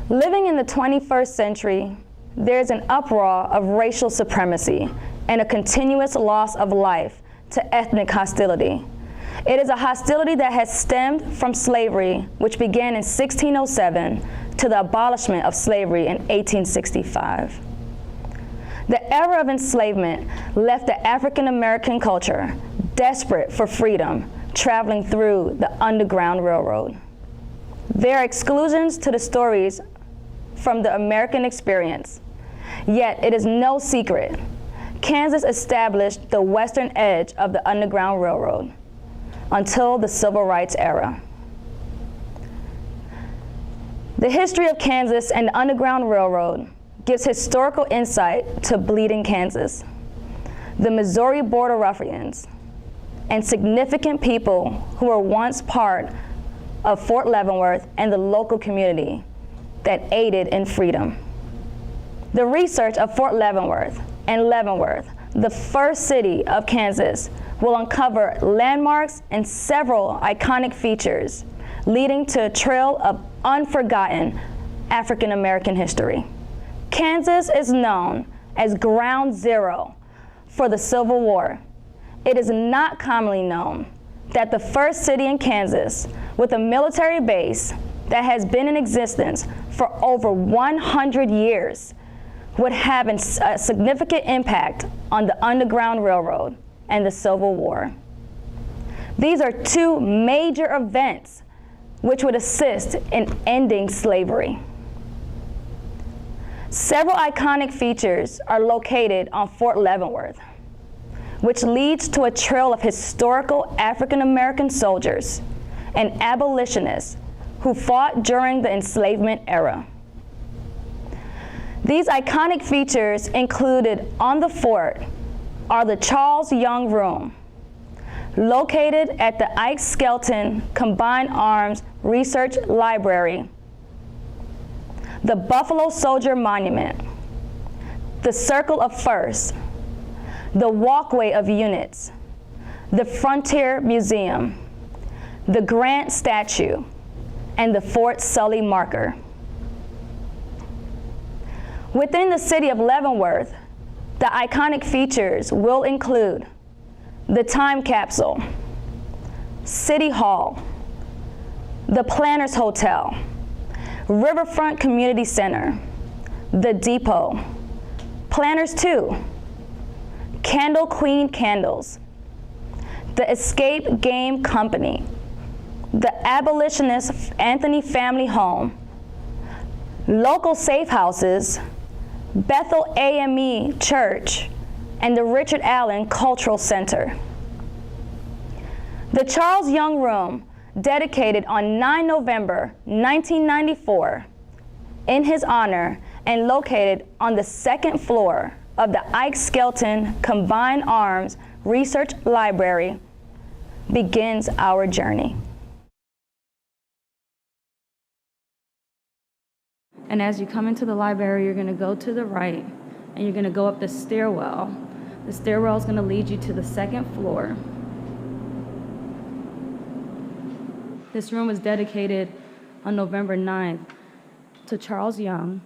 Living in the 21st century, there's an uproar of racial supremacy and a continuous loss of life to ethnic hostility. It is a hostility that has stemmed from slavery, which began in 1607, to the abolishment of slavery in 1865. The era of enslavement left the African American culture desperate for freedom, traveling through the Underground Railroad. There are exclusions to the stories from the American experience, yet it is no secret Kansas established the western edge of the Underground Railroad until the Civil Rights era. The history of Kansas and the Underground Railroad gives historical insight to Bleeding Kansas, the Missouri Border Ruffians, and significant people who were once part of Fort Leavenworth and the local community that aided in freedom. The research of Fort Leavenworth and Leavenworth, the first city of Kansas, will uncover landmarks and several iconic features, leading to a trail of unforgotten African American history. Kansas is known as Ground Zero for the Civil War. It is not commonly known that the first city in Kansas with a military base that has been in existence for over 100 years would have a significant impact on the Underground Railroad and the Civil War. These are two major events which would assist in ending slavery. Several iconic features are located on Fort Leavenworth, which leads to a trail of historical African American soldiers and abolitionists who fought during the enslavement era. These iconic features included on the fort are the Charles Young Room, located at the Ike Skelton Combined Arms Research Library, the Buffalo Soldier Monument, the Circle of Firsts, the Walkway of Units, the Frontier Museum, the Grant Statue, and the Fort Sully Marker. Within the city of Leavenworth, the iconic features will include the Time Capsule, City Hall, the Planners Hotel, Riverfront Community Center, the Depot, Planners 2, Candle Queen Candles, the Escape Game Company, the Abolitionist Anthony Family Home, local safe houses, BethelAME Church, and the Richard Allen Cultural Center. The Charles Young Room, dedicated on 9 November 1994 in his honor and located on the second floor of the Ike Skelton Combined Arms Research Library, begins our journey. And as you come into the library, you're going to go to the right, and you're going to go up the stairwell. The stairwell is going to lead you to the second floor. This room was dedicated on November 9th to Charles Young.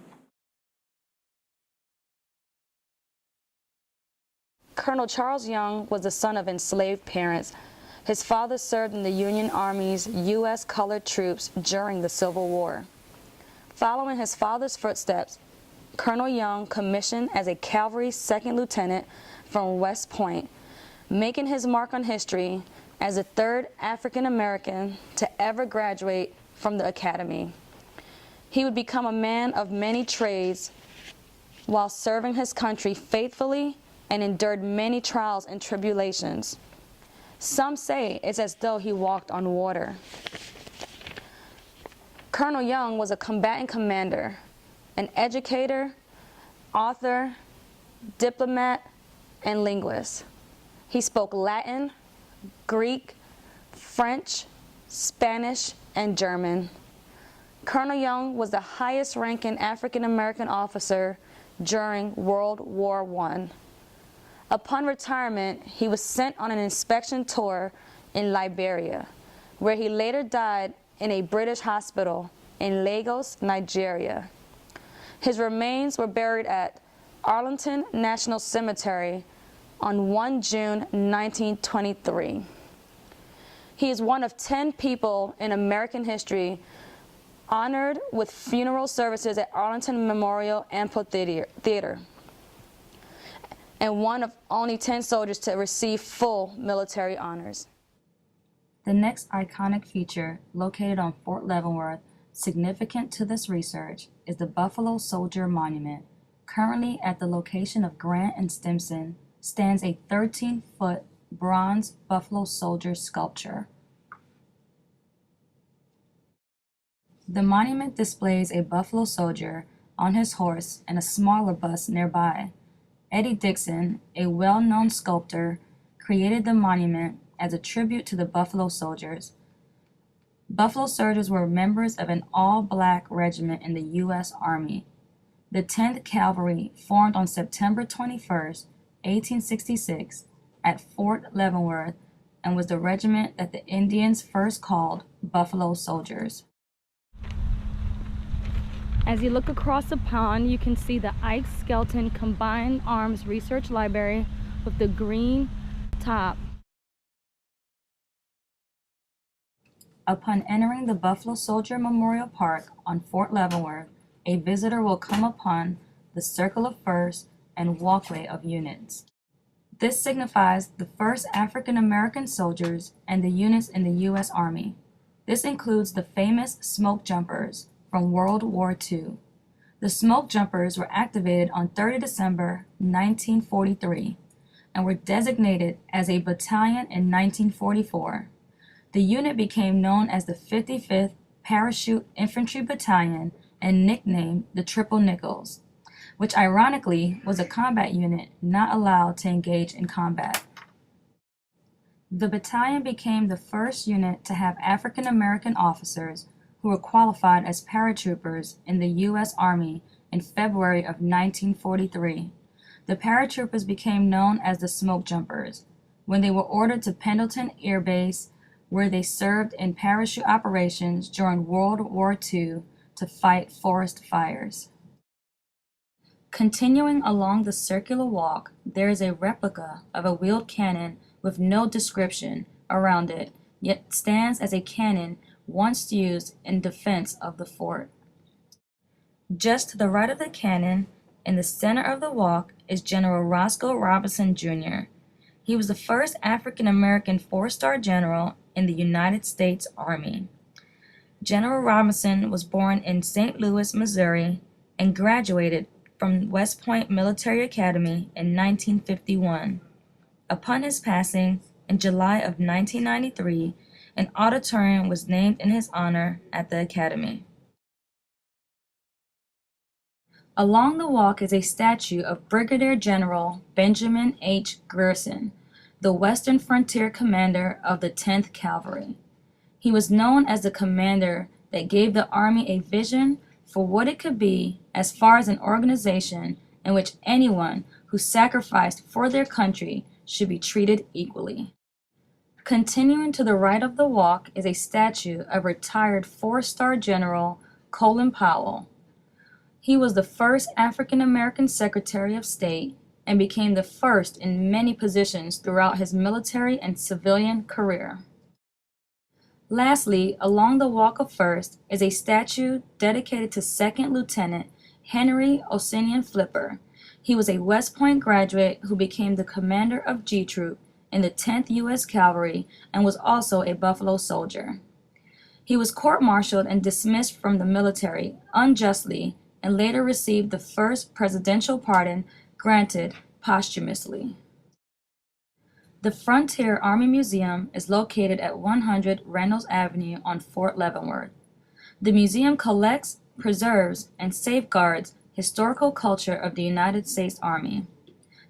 Colonel Charles Young was the son of enslaved parents. His father served in the Union Army's U.S. colored troops during the Civil War. Following his father's footsteps, Colonel Young commissioned as a cavalry second lieutenant from West Point, making his mark on history as the third African American to ever graduate from the academy. He would become a man of many trades while serving his country faithfully and endured many trials and tribulations. Some say it's as though he walked on water. Colonel Young was a combatant commander, an educator, author, diplomat, and linguist. He spoke Latin, Greek, French, Spanish, and German. Colonel Young was the highest-ranking African-American officer during World War I. Upon retirement, he was sent on an inspection tour in Liberia, where he later died in a British hospital in Lagos, Nigeria. His remains were buried at Arlington National Cemetery on 1 June 1923. He is one of 10 people in American history honored with funeral services at Arlington Memorial Amphitheater, and one of only 10 soldiers to receive full military honors. The next iconic feature, located on Fort Leavenworth, significant to this research, is the Buffalo Soldier Monument. Currently at the location of Grant and Stimson stands a 13-foot bronze Buffalo Soldier sculpture. The monument displays a Buffalo Soldier on his horse and a smaller bust nearby. Eddie Dixon, a well-known sculptor, created the monument as a tribute to the Buffalo Soldiers. Buffalo Soldiers were members of an all-black regiment in the U.S. Army. The 10th Cavalry formed on September 21, 1866, at Fort Leavenworth, and was the regiment that the Indians first called Buffalo Soldiers. As you look across the pond, you can see the Ike Skelton Combined Arms Research Library with the green top. Upon entering the Buffalo Soldier Memorial Park on Fort Leavenworth, a visitor will come upon the Circle of Firs and Walkway of Units. This signifies the first African American soldiers and the units in the U.S. Army. This includes the famous smoke jumpers from World War II. The smoke jumpers were activated on 30 December 1943 and were designated as a battalion in 1944. The unit became known as the 55th Parachute Infantry Battalion and nicknamed the Triple Nickels, which ironically was a combat unit not allowed to engage in combat. The battalion became the first unit to have African American officers who were qualified as paratroopers in the U.S. Army in February of 1943. The paratroopers became known as the smoke jumpers when they were ordered to Pendleton Air Base, where they served in parachute operations during World War II to fight forest fires. Continuing along the circular walk, there is a replica of a wheeled cannon with no description around it, yet stands as a cannon once used in defense of the fort. Just to the right of the cannon, in the center of the walk, is General Roscoe Robinson, Jr. He was the first African American four-star general in the United States Army. General Robinson was born in St. Louis, Missouri, and graduated from West Point Military Academy in 1951. Upon his passing, in July of 1993, an auditorium was named in his honor at the Academy. Along the walk is a statue of Brigadier General Benjamin H. Grierson, the Western Frontier commander of the 10th Cavalry. He was known as the commander that gave the Army a vision for what it could be as far as an organization in which anyone who sacrificed for their country should be treated equally. Continuing to the right of the walk is a statue of retired four-star General Colin Powell. He was the first African American Secretary of State and became the first in many positions throughout his military and civilian career. Lastly, along the Walk of First is a statue dedicated to Second Lieutenant Henry Osinian Flipper. He was a West Point graduate who became the commander of G Troop in the 10th U.S. Cavalry and was also a Buffalo Soldier. He was court-martialed and dismissed from the military unjustly and later received the first presidential pardon granted posthumously. The Frontier Army Museum is located at 100 Reynolds Avenue on Fort Leavenworth. The museum collects, preserves, and safeguards historical culture of the United States Army.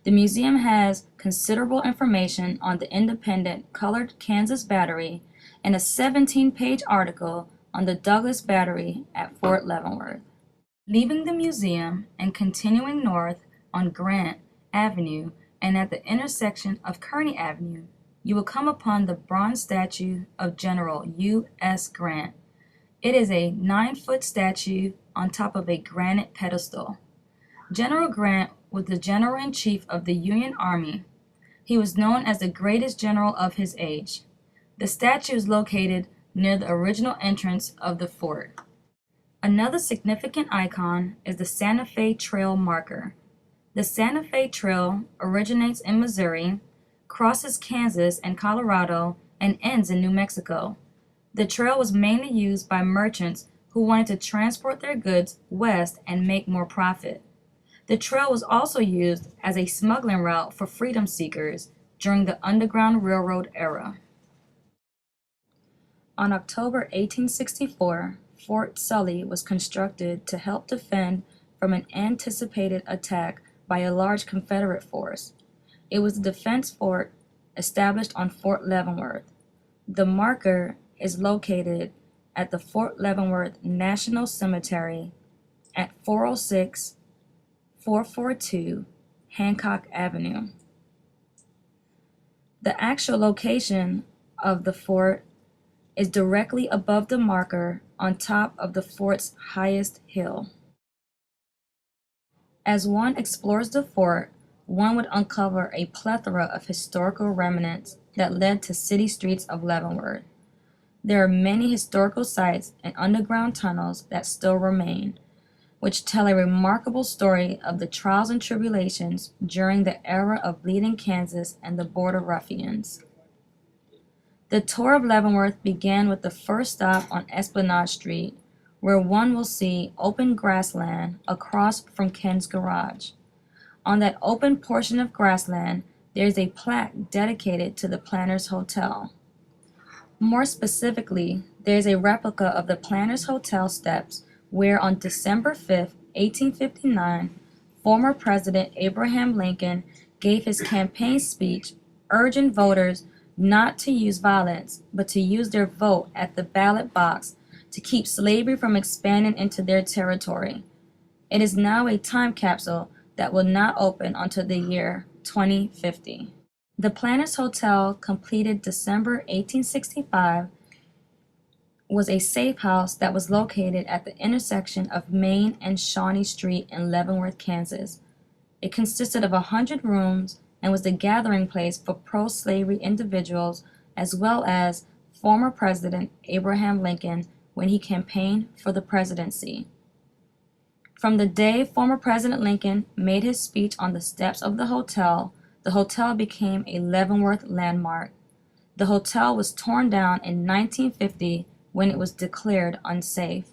The museum has considerable information on the independent colored Kansas Battery and a 17-page article on the Douglas Battery at Fort Leavenworth. Leaving the museum and continuing north on Grant Avenue and at the intersection of Kearny Avenue, you will come upon the bronze statue of General U.S. Grant. It is a 9-foot statue on top of a granite pedestal. General Grant was the General-in-Chief of the Union Army. He was known as the greatest general of his age. The statue is located near the original entrance of the fort. Another significant icon is the Santa Fe Trail marker. The Santa Fe Trail originates in Missouri, crosses Kansas and Colorado, and ends in New Mexico. The trail was mainly used by merchants who wanted to transport their goods west and make more profit. The trail was also used as a smuggling route for freedom seekers during the Underground Railroad era. On October 1864, Fort Sully was constructed to help defend from an anticipated attack by a large Confederate force. It was a defense fort established on Fort Leavenworth. The marker is located at the Fort Leavenworth National Cemetery at 406-442 Hancock Avenue. The actual location of the fort is directly above the marker on top of the fort's highest hill. As one explores the fort, one would uncover a plethora of historical remnants that led to city streets of Leavenworth. There are many historical sites and underground tunnels that still remain, which tell a remarkable story of the trials and tribulations during the era of Bleeding Kansas and the Border Ruffians. The tour of Leavenworth began with the first stop on Esplanade Street, where one will see open grassland across from Ken's garage. On that open portion of grassland, there is a plaque dedicated to the Planters Hotel. More specifically, there is a replica of the Planters Hotel steps where on December 5, 1859, former President Abraham Lincoln gave his campaign speech urging voters not to use violence, but to use their vote at the ballot box to keep slavery from expanding into their territory. It is now a time capsule that will not open until the year 2050. The Planters Hotel, completed December 1865, was a safe house that was located at the intersection of Main and Shawnee Street in Leavenworth, Kansas. It consisted of 100 rooms and was the gathering place for pro-slavery individuals as well as former President Abraham Lincoln when he campaigned for the presidency. From the day former President Lincoln made his speech on the steps of the hotel became a Leavenworth landmark. The hotel was torn down in 1950 when it was declared unsafe.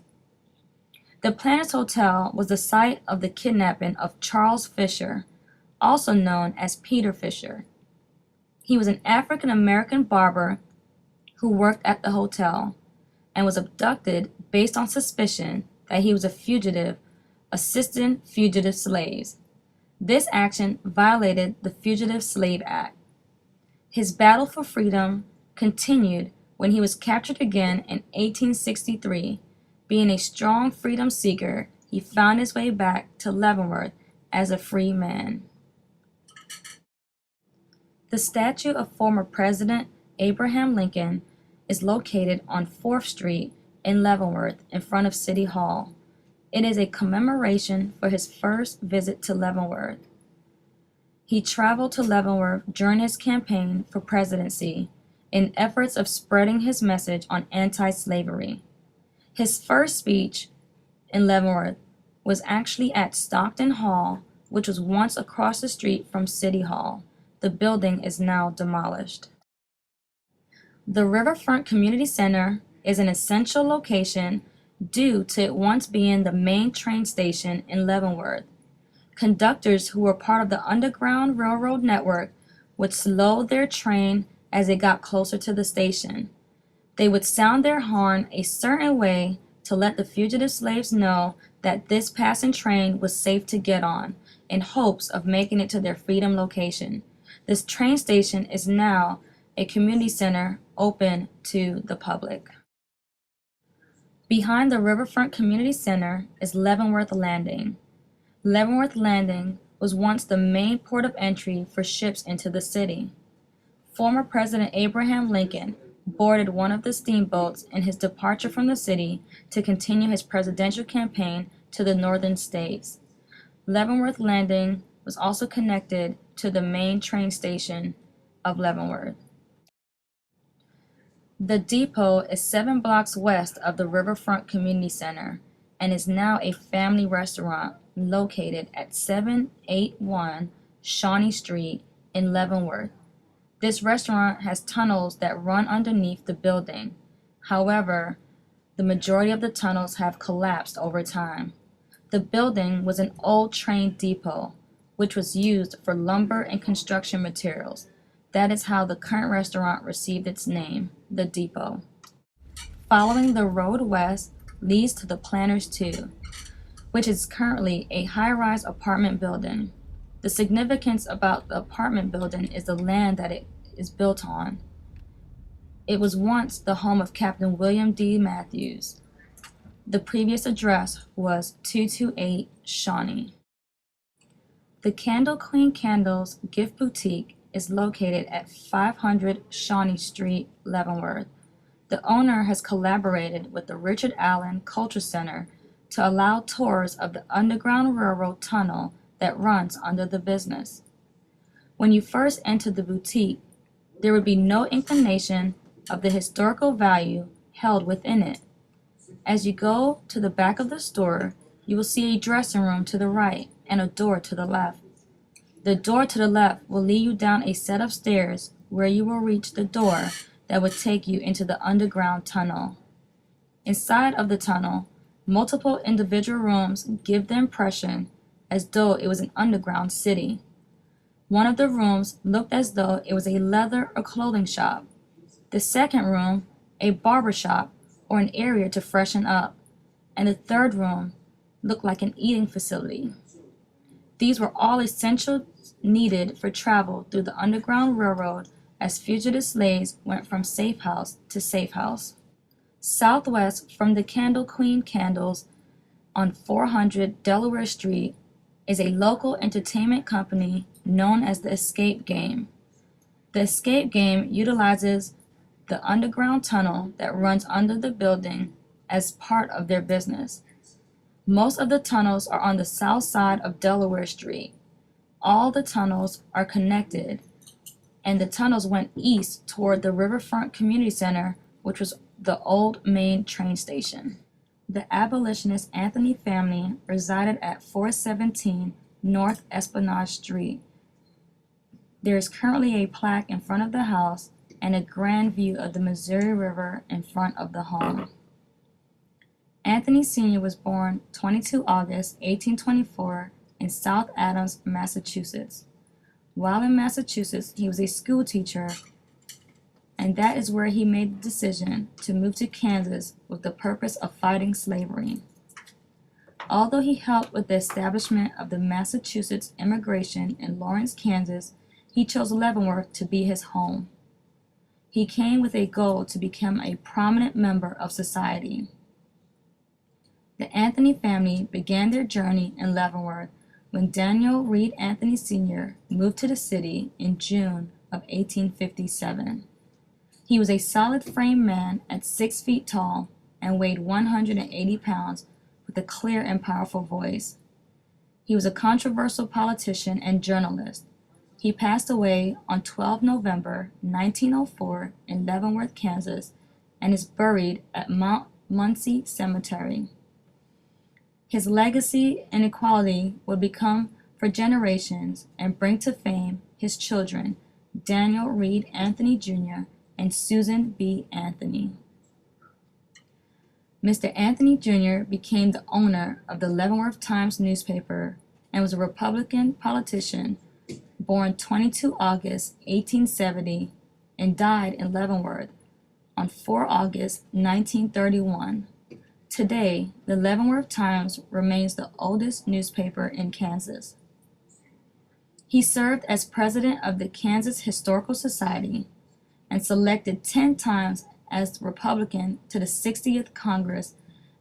The Planters Hotel was the site of the kidnapping of Charles Fisher, also known as Peter Fisher. He was an African-American barber who worked at the hotel and was abducted based on suspicion that he was a fugitive assisting fugitive slaves. This action violated the Fugitive Slave Act. His battle for freedom continued when he was captured again in 1863. Being a strong freedom seeker, he found his way back to Leavenworth as a free man. The statue of former President Abraham Lincoln is located on 4th Street in Leavenworth in front of City Hall. It is a commemoration for his first visit to Leavenworth. He traveled to Leavenworth during his campaign for presidency in efforts of spreading his message on anti-slavery. His first speech in Leavenworth was actually at Stockton Hall, which was once across the street from City Hall. The building is now demolished. The Riverfront Community Center is an essential location due to it once being the main train station in Leavenworth. Conductors who were part of the Underground Railroad network would slow their train as it got closer to the station. They would sound their horn a certain way to let the fugitive slaves know that this passing train was safe to get on, in hopes of making it to their freedom location. This train station is now a community center open to the public. Behind the Riverfront Community Center is Leavenworth Landing. Leavenworth Landing was once the main port of entry for ships into the city. Former President Abraham Lincoln boarded one of the steamboats in his departure from the city to continue his presidential campaign to the northern states. Leavenworth Landing was also connected to the main train station of Leavenworth. The depot is 7 blocks west of the Riverfront Community Center and is now a family restaurant located at 781 Shawnee Street in Leavenworth. This restaurant has tunnels that run underneath the building. However, the majority of the tunnels have collapsed over time. The building was an old train depot, which was used for lumber and construction materials. That is how the current restaurant received its name, the depot. Following the road west leads to the Planters 2, which is currently a high-rise apartment building. The significance about the apartment building is the land that it is built on. It was once the home of Captain William Dee Matthews. The previous address was 228 Shawnee. The Candle Queen Candles Gift Boutique is located at 500 Shawnee Street, Leavenworth. The owner has collaborated with the Richard Allen Culture Center to allow tours of the Underground Railroad tunnel that runs under the business. When you first enter the boutique, there would be no inclination of the historical value held within it. As you go to the back of the store, you will see a dressing room to the right and a door to the left. The door to the left will lead you down a set of stairs where you will reach the door that would take you into the underground tunnel. Inside of the tunnel, multiple individual rooms give the impression as though it was an underground city. One of the rooms looked as though it was a leather or clothing shop. The second room, a barber shop or an area to freshen up. And the third room looked like an eating facility. These were all essentials needed for travel through the Underground Railroad as fugitive slaves went from safe house to safe house. Southwest from the Candle Queen Candles on 400 Delaware Street is a local entertainment company known as the Escape Game. The Escape Game utilizes the underground tunnel that runs under the building as part of their business. Most of the tunnels are on the south side of Delaware Street. All the tunnels are connected, and the tunnels went east toward the Riverfront Community Center, which was the old main train station. The abolitionist Anthony family resided at 417 North Esplanade Street. There is currently a plaque in front of the house and a grand view of the Missouri River in front of the home. Anthony Sr. was born 22 August 1824 in South Adams, Massachusetts. While in Massachusetts, he was a school teacher, and that is where he made the decision to move to Kansas with the purpose of fighting slavery. Although he helped with the establishment of the Massachusetts immigration in Lawrence, Kansas, he chose Leavenworth to be his home. He came with a goal to become a prominent member of society. The Anthony family began their journey in Leavenworth when Daniel Reed Anthony Sr. moved to the city in June of 1857. He was a solid-framed man at 6 feet tall and weighed 180 pounds with a clear and powerful voice. He was a controversial politician and journalist. He passed away on 12 November 1904 in Leavenworth, Kansas, and is buried at Mount Muncie Cemetery. His legacy and equality would become for generations and bring to fame his children, Daniel Reed Anthony Jr. and Susan B. Anthony. Mr. Anthony Jr. became the owner of the Leavenworth Times newspaper and was a Republican politician born 22 August 1870 and died in Leavenworth on 4 August 1931. Today, the Leavenworth Times remains the oldest newspaper in Kansas. He served as president of the Kansas Historical Society and selected 10 times as Republican to the 60th Congress,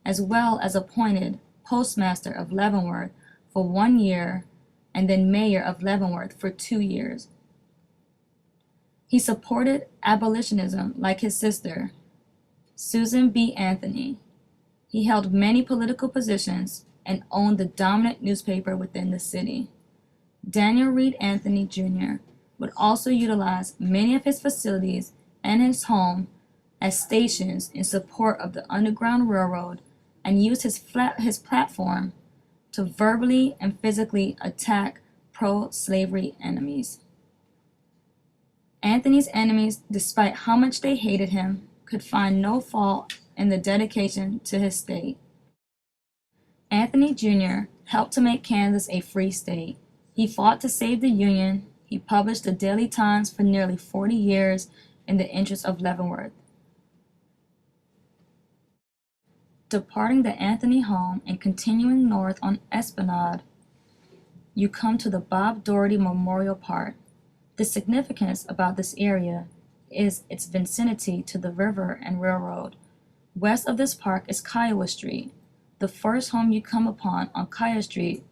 as well as appointed postmaster of Leavenworth for 1 year and then mayor of Leavenworth for 2 years. He supported abolitionism like his sister, Susan B. Anthony. He held many political positions and owned the dominant newspaper within the city. Daniel Reed Anthony Jr. would also utilize many of his facilities and his home as stations in support of the Underground Railroad and used his platform to verbally and physically attack pro-slavery enemies. Anthony's enemies, despite how much they hated him, could find no fault in the dedication to his state. Anthony Jr. helped to make Kansas a free state. He fought to save the Union. He published the Daily Times for nearly 40 years in the interest of Leavenworth. Departing the Anthony home and continuing north on Esplanade, you come to the Bob Dougherty Memorial Park. The significance about this area is its vicinity to the river and railroad. West of this park is Kiowa Street. The first home you come upon on Kiowa Street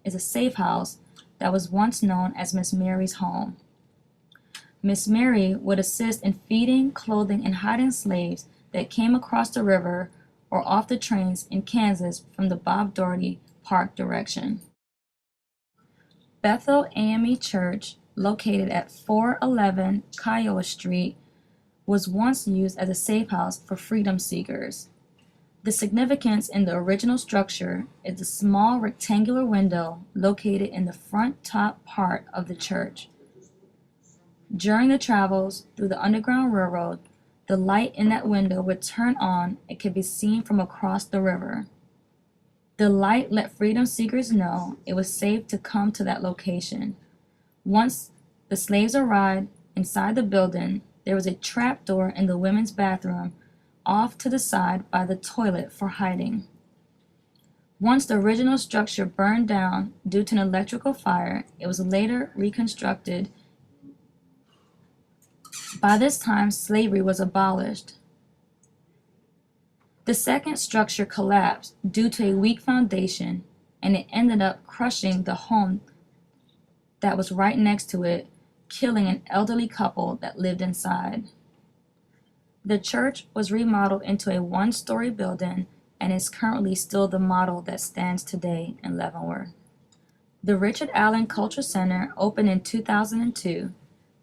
is a safe house that was once known as Miss Mary's home. Miss Mary would assist in feeding, clothing, and hiding slaves that came across the river or off the trains in Kansas from the Bob Dougherty Park direction. BethelAME Church, located at 411 Kiowa Street, was once used as a safe house for freedom seekers. The significance in the original structure is the small rectangular window located in the front top part of the church. During the travels through the Underground Railroad, the light in that window would turn on and could be seen from across the river. The light let freedom seekers know it was safe to come to that location. Once the slaves arrived inside the building, there was a trap door in the women's bathroom off to the side by the toilet for hiding. Once the original structure burned down due to an electrical fire, it was later reconstructed. By this time, slavery was abolished. The second structure collapsed due to a weak foundation, and it ended up crushing the home that was right next to it, killing an elderly couple that lived inside. The church was remodeled into a one-story building and is currently still the model that stands today in Leavenworth. The Richard Allen Cultural Center opened in 2002.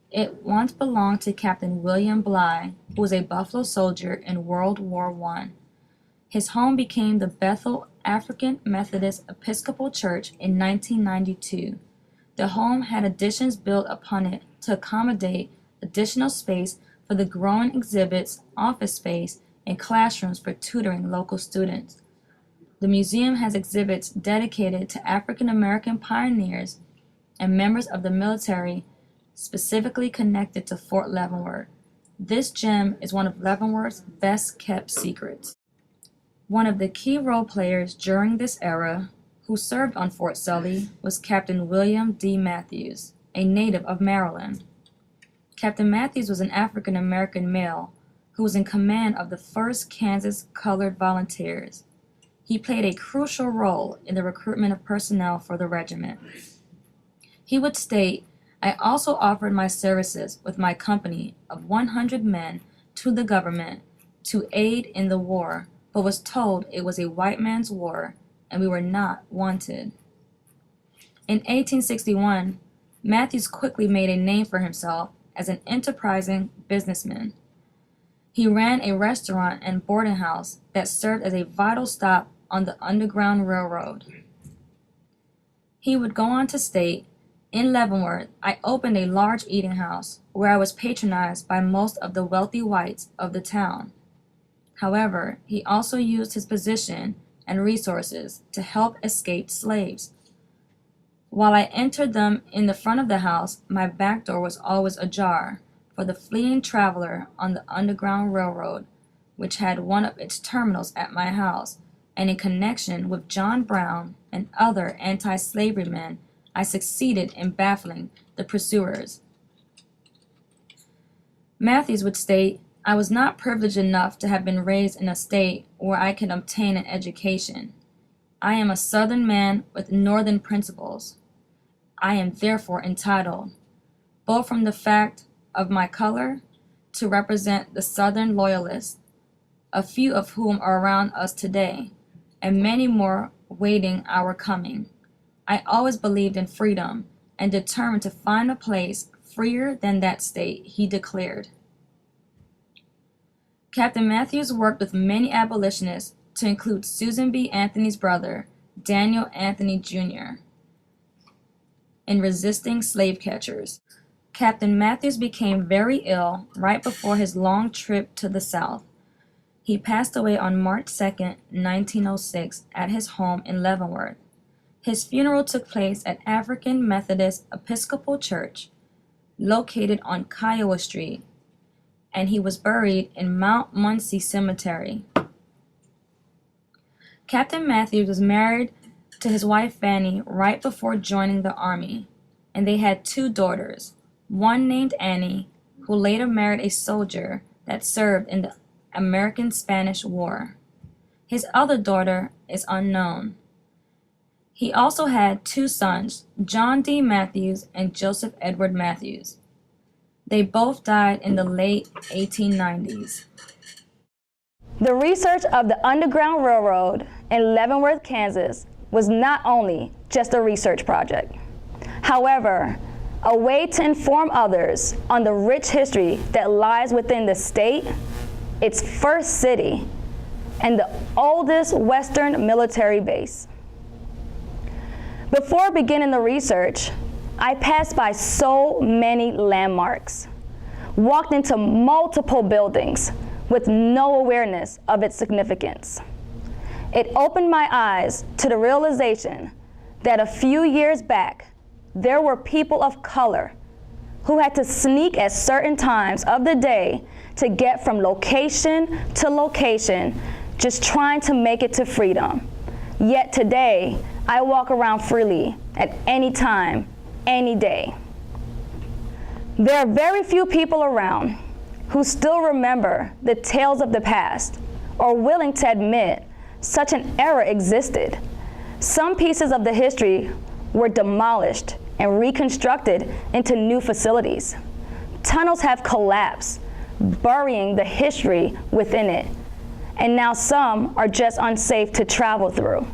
It once belonged to Captain William Bligh, who was a Buffalo soldier in World War I. His home became the Bethel African Methodist Episcopal Church in 1992. The home had additions built upon it to accommodate additional space for the growing exhibits, office space, and classrooms for tutoring local students. The museum has exhibits dedicated to African American pioneers and members of the military specifically connected to Fort Leavenworth. This gem is one of Leavenworth's best kept secrets. One of the key role players during this era who served on Fort Sully was Captain William Dee Matthews, a native of Maryland. Captain Matthews was an African American male who was in command of the 1st Kansas Colored Volunteers. He played a crucial role in the recruitment of personnel for the regiment. He would state, "I also offered my services with my company of 100 men to the government to aid in the war, but was told it was a white man's war and we were not wanted." In 1861, Matthews quickly made a name for himself as an enterprising businessman. He ran a restaurant and boarding house that served as a vital stop on the Underground Railroad. He would go on to state, "In Leavenworth, I opened a large eating house where I was patronized by most of the wealthy whites of the town." However, he also used his position and resources to help escaped slaves. "While I entered them in the front of the house, my back door was always ajar for the fleeing traveler on the Underground Railroad, which had one of its terminals at my house, and in connection with John Brown and other anti-slavery men, I succeeded in baffling the pursuers." Matthews would state, "I was not privileged enough to have been raised in a state where I could obtain an education. I am a Southern man with Northern principles. I am therefore entitled, both from the fact of my color to represent the Southern loyalists, a few of whom are around us today, and many more waiting our coming. I always believed in freedom and determined to find a place freer than that state, he declared. Captain Matthews worked with many abolitionists, to include Susan B. Anthony's brother, Daniel Anthony Jr., in resisting slave catchers. Captain Matthews became very ill right before his long trip to the South. He passed away on March 2, 1906, at his home in Leavenworth. His funeral took place at African Methodist Episcopal Church, located on Kiowa Street, and he was buried in Mount Muncie Cemetery. Captain Matthews was married to his wife Fanny right before joining the Army, and they had 2 daughters, one named Annie, who later married a soldier that served in the American-Spanish War. His other daughter is unknown. He also had 2 sons, John Dee Matthews and Joseph Edward Matthews. They both died in the late 1890s. The research of the Underground Railroad in Leavenworth, Kansas was not only just a research project. However, a way to inform others on the rich history that lies within the state, its first city, and the oldest Western military base. Before beginning the research, I passed by so many landmarks, walked into multiple buildings with no awareness of its significance. It opened my eyes to the realization that a few years back, there were people of color who had to sneak at certain times of the day to get from location to location, just trying to make it to freedom. Yet today, I walk around freely at any time, any day. There are very few people around who still remember the tales of the past or willing to admit such an era existed. Some pieces of the history were demolished and reconstructed into new facilities. Tunnels have collapsed, burying the history within it, and now some are just unsafe to travel through.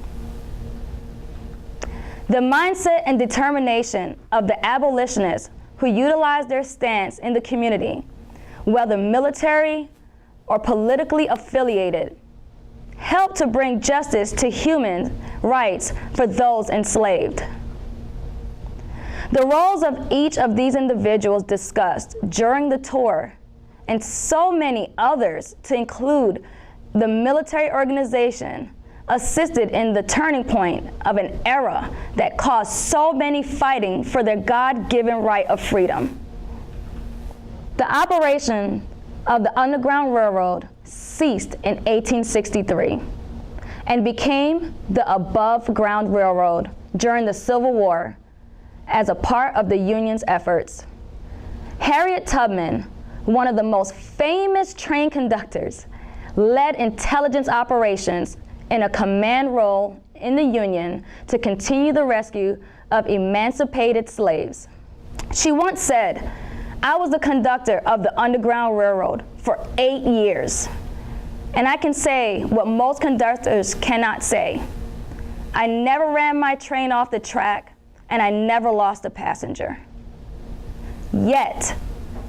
The mindset and determination of the abolitionists who utilized their stance in the community, whether military or politically affiliated, helped to bring justice to human rights for those enslaved. The roles of each of these individuals discussed during the tour, and so many others to include the military organization, assisted in the turning point of an era that caused so many fighting for their God-given right of freedom. The operation of the Underground Railroad ceased in 1863 and became the above-ground railroad during the Civil War as a part of the Union's efforts. Harriet Tubman, one of the most famous train conductors, led intelligence operations in a command role in the Union to continue the rescue of emancipated slaves. She once said, "I was the conductor of the Underground Railroad for 8 years, and I can say what most conductors cannot say. I never ran my train off the track, and I never lost a passenger." Yet,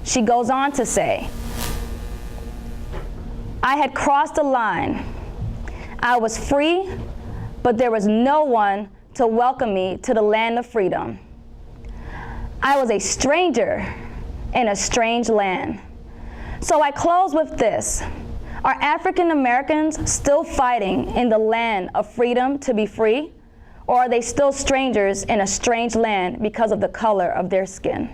she goes on to say, "I had crossed the line. I was free, but there was no one to welcome me to the land of freedom. I was a stranger in a strange land." So I close with this. Are African Americans still fighting in the land of freedom to be free? Or are they still strangers in a strange land because of the color of their skin?